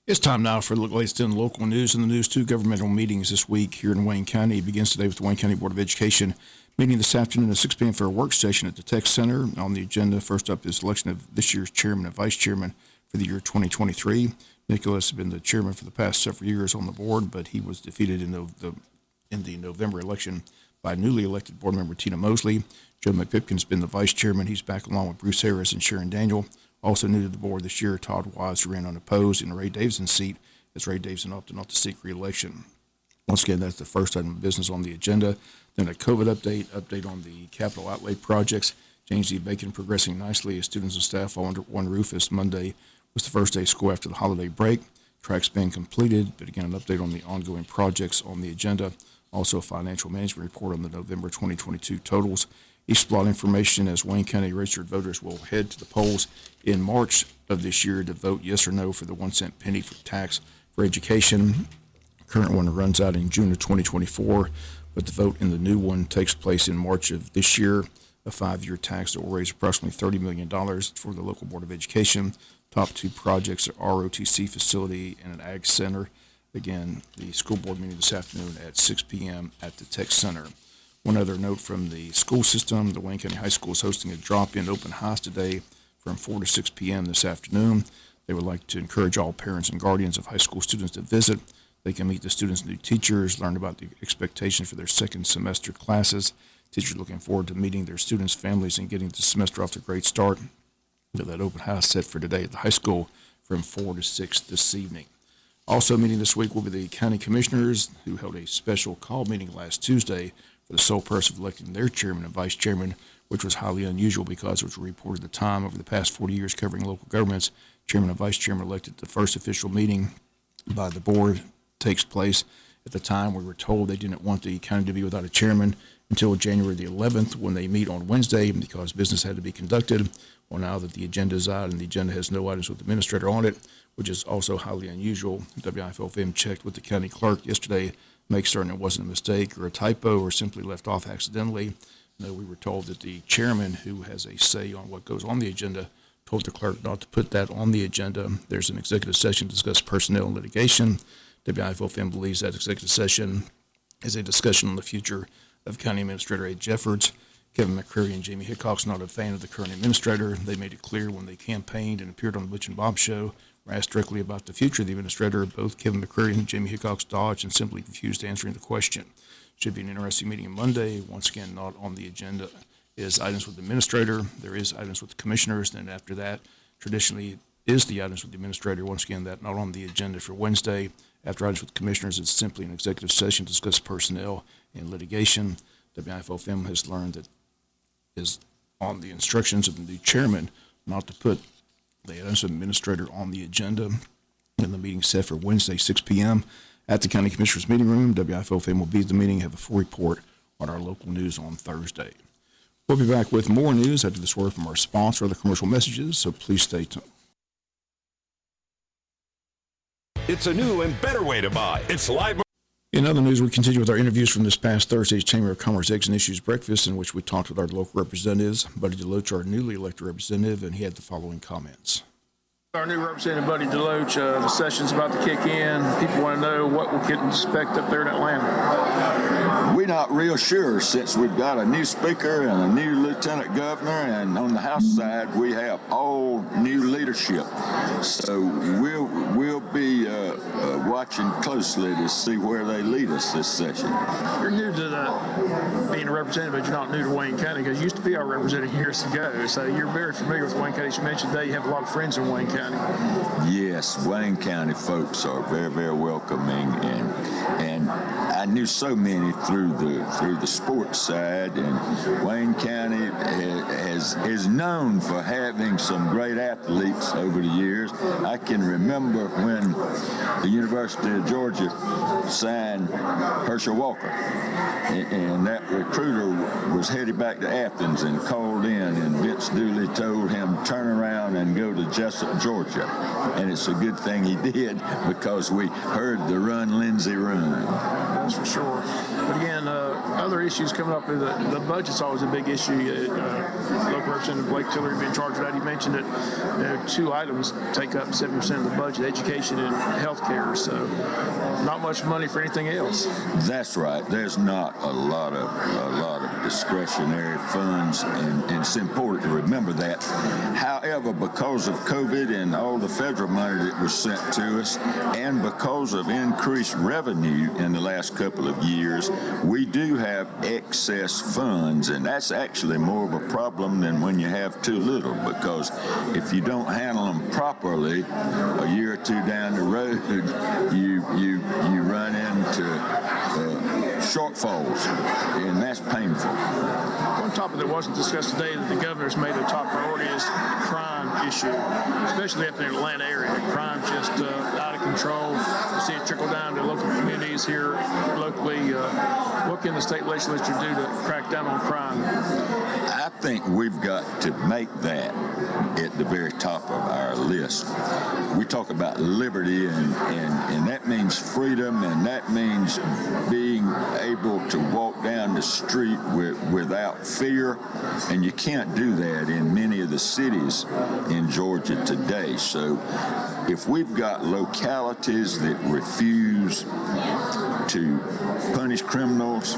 It's time now for the latest in local news. In the news, two governmental meetings this week here in Wayne County. It begins today with the Wayne County Board of Education meeting this afternoon at 6 p.m. for a work session at the Tech Center. On the agenda, first up is election of this year's chairman and vice chairman for the year 2023. Nicholas has been the chairman for the past several years on the board, but he was defeated in the November election by newly elected board member Tina Mosley. Joe McPipkin has been the vice chairman. He's back along with Bruce Harris and Sharon Daniel. Also new to the board this year, Todd Wise ran unopposed in Ray Davison's seat as Ray Davison opted not to seek re-election. Once again, that's the first item of business on the agenda. Then a COVID update on the capital outlay projects. James D. Bacon progressing nicely as students and staff all under one roof as Monday was the first day of school after the holiday break. Tracks being completed, but again, an update on the ongoing projects on the agenda. Also a financial management report on the November 2022 totals. Each plot information as Wayne County registered voters will head to the polls in March of this year to vote yes or no for the 1 cent penny for tax for education. Current one runs out in June of 2024, but the vote in the new one takes place in March of this year. A 5-year tax that will raise approximately $30 million for the local Board of Education. Top two projects are ROTC facility and an ag center. Again, the school board meeting this afternoon at 6 p.m. at the Tech Center. One other note from the school system, the Wayne County High School is hosting a drop-in open house today from 4 to 6 p.m. this afternoon. They would like to encourage all parents and guardians of high school students to visit. They can meet the students and new teachers, learn about the expectations for their second semester classes. Teachers looking forward to meeting their students' families and getting the semester off to a great start. That open house set for today at the high school from 4 to 6 this evening. Also meeting this week will be the county commissioners who held a special call meeting last Tuesday for the sole purpose of electing their chairman and vice chairman, which was highly unusual because it was reported at the time over the past 40 years covering local governments. Chairman and vice chairman elected. The first official meeting by the board takes place. At the time, we were told they didn't want the county to be without a chairman until January the 11th when they meet on Wednesday because business had to be conducted. Well, now that the agenda is out and the agenda has no items with the administrator on it, which is also highly unusual, WIFLFM checked with the county clerk yesterday, make certain it wasn't a mistake or a typo or simply left off accidentally. No, we were told that the chairman, who has a say on what goes on the agenda, told the clerk not to put that on the agenda. There's an executive session to discuss personnel and litigation. WIFLFM believes that executive session is a discussion on the future of County Administrator A. Jeffords. Kevin McCreary and Jamie Hickok's not a fan of the current administrator. They made it clear when they campaigned and appeared on the Butch and Bob show. Were asked directly about the future of the administrator. Both Kevin McCreary and Jamie Hickok's dodged and simply refused answering the question. Should be an interesting meeting on Monday. Once again, not on the agenda is items with the administrator. There is items with the commissioners. Then after that, traditionally is the items with the administrator. Once again, that not on the agenda for Wednesday. After items with commissioners, it's simply an executive session to discuss personnel and litigation. WIFLFM has learned that is on the instructions of the new chairman not to put the items administrator on the agenda. And the meeting set for Wednesday, 6 p.m. at the County Commissioners meeting room. WIFLFM will be at the meeting, have a full report on our local news on Thursday. We'll be back with more news after this word from our sponsor or the commercial messages, so please stay tuned. It's a new and better way to buy. It's live. In other news, we continue with our interviews from this past Thursday's Chamber of Commerce Eggs and Issues breakfast, in which we talked with our local representatives. Buddy DeLoach, our newly elected representative, and he had the following comments. Our new representative, Buddy DeLoach, the session's about to kick in. People want to know what we can expect up there in Atlanta. We're not real sure since we've got a new speaker and a new lieutenant governor, and on the House side we have all new leadership. So we'll be watching closely to see where they lead us this session. You're new to being a representative, but you're not new to Wayne County because you used to be our representative years ago. So you're very familiar with Wayne County. As you mentioned today, you have a lot of friends in Wayne County. Yes, Wayne County folks are very, very welcoming, and I knew so many through the sports side, and Wayne County is known for having some great athletes over the years. I can remember when the University of Georgia signed Herschel Walker, and that recruiter was headed back to Athens and called in, and Vince Dooley told him turn around and go to Jesup, Georgia. And it's a good thing he did because we heard the Run Lindsay Run. that's for sure. But again, other issues coming up, the budget's always a big issue. Local Representative Blake Tillery being charged with that. He mentioned that two items take up 70% of the budget: education and health care. So not much money for anything else. That's right. There's not a lot of discretionary funds, and it's important to remember that. However, because of COVID and all the federal money that was sent to us, and because of increased revenue in the last couple of years, we do have excess funds, and that's actually more of a problem than when you have too little, because if you don't handle them properly, a year or two down the road, you run into shortfalls, and that's painful. One topic that wasn't discussed today that the governor's made a top priority is the crime issue, especially up in the Atlanta area. Crime's just out of control. You see it trickle down to local communities here locally. What can the state legislature do to crack down on crime? I think we've got to make that at the very top of our list. We talk about liberty, and that means freedom, and that means being able to walk down the street without fear, and you can't do that in many of the cities in Georgia today. So if we've got localities that refuse to punish criminals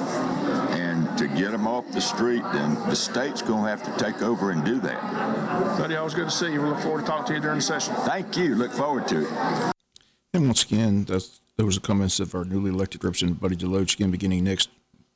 and to get them off the street, then the state's going to have to take over and do that. Buddy, always good to see you. We look forward to talking to you during the session. Thank you. Look forward to it. And once again, there was the comments of our newly elected Representative Buddy DeLoach. Again, beginning next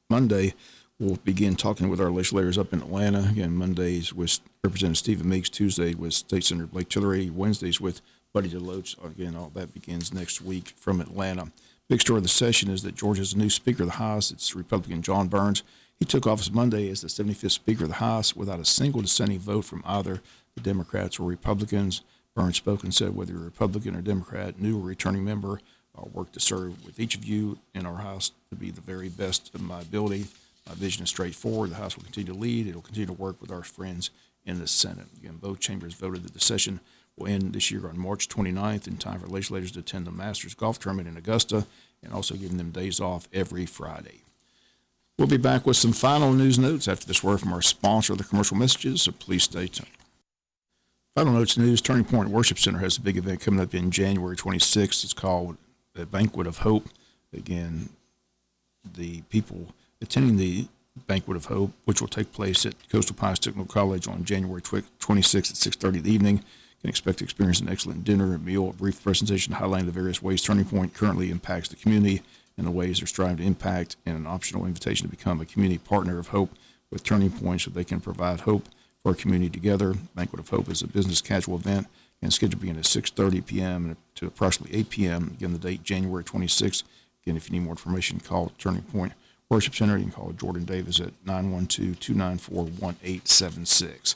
Monday, we'll begin talking with our legislators up in Atlanta. Again, Mondays with Representative Stephen Meeks, Tuesday with State Senator Blake Tillery, Wednesdays with Buddy DeLoach. Again, all that begins next week from Atlanta. Big story of the session is that Georgia has a new Speaker of the House. It's Republican John Burns. He took office Monday as the 75th Speaker of the House without a single dissenting vote from either the Democrats or Republicans. Burns spoke and said, whether you're Republican or Democrat, new or returning member, I'll work to serve with each of you in our House to be the very best of my ability. My vision is straightforward. The House will continue to lead. It will continue to work with our friends in the Senate. Again, both chambers voted that the session will end this year on March 29th in time for legislators to attend the Masters Golf Tournament in Augusta, and also giving them days off every Friday. We'll be back with some final news notes after this word from our sponsor of the commercial messages, so please stay tuned. Final notes news: Turning Point Worship Center has a big event coming up in January 26th. It's called the Banquet of Hope. Again, the people attending the Banquet of Hope, which will take place at Coastal Pines Technical College on January 26th at 6:30 in the evening, can expect to experience an excellent dinner, a meal, a brief presentation highlighting the various ways Turning Point currently impacts the community and the ways they're striving to impact, and an optional invitation to become a community partner of hope with Turning Point so they can provide hope for our community together. Banquet of Hope is a business casual event and scheduled to begin at 6:30 p.m. to approximately 8 p.m. Again, the date, January 26th. Again, if you need more information, call Turning Point Worship Center. You can call Jordan Davis at 912-294-1876.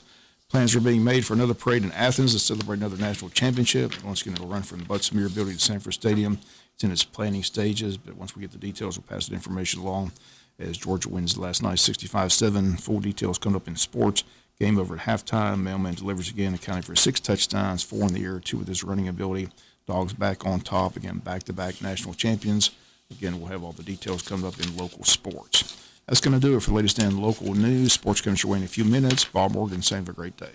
Plans are being made for another parade in Athens to celebrate another national championship. Once again, it'll run from the Butts-Mehre Building to Sanford Stadium. It's in its planning stages, but once we get the details, we'll pass that information along as Georgia wins last night 65-7. Full details coming up in sports. Game over at halftime. Mailman delivers again, accounting for 6 touchdowns, 4 in the air, 2 with his running ability. Dogs back on top. Again, back-to-back national champions. Again, we'll have all the details coming up in local sports. That's going to do it for the latest in local news. Sports comes your way in a few minutes. Bob Morgan saying have a great day.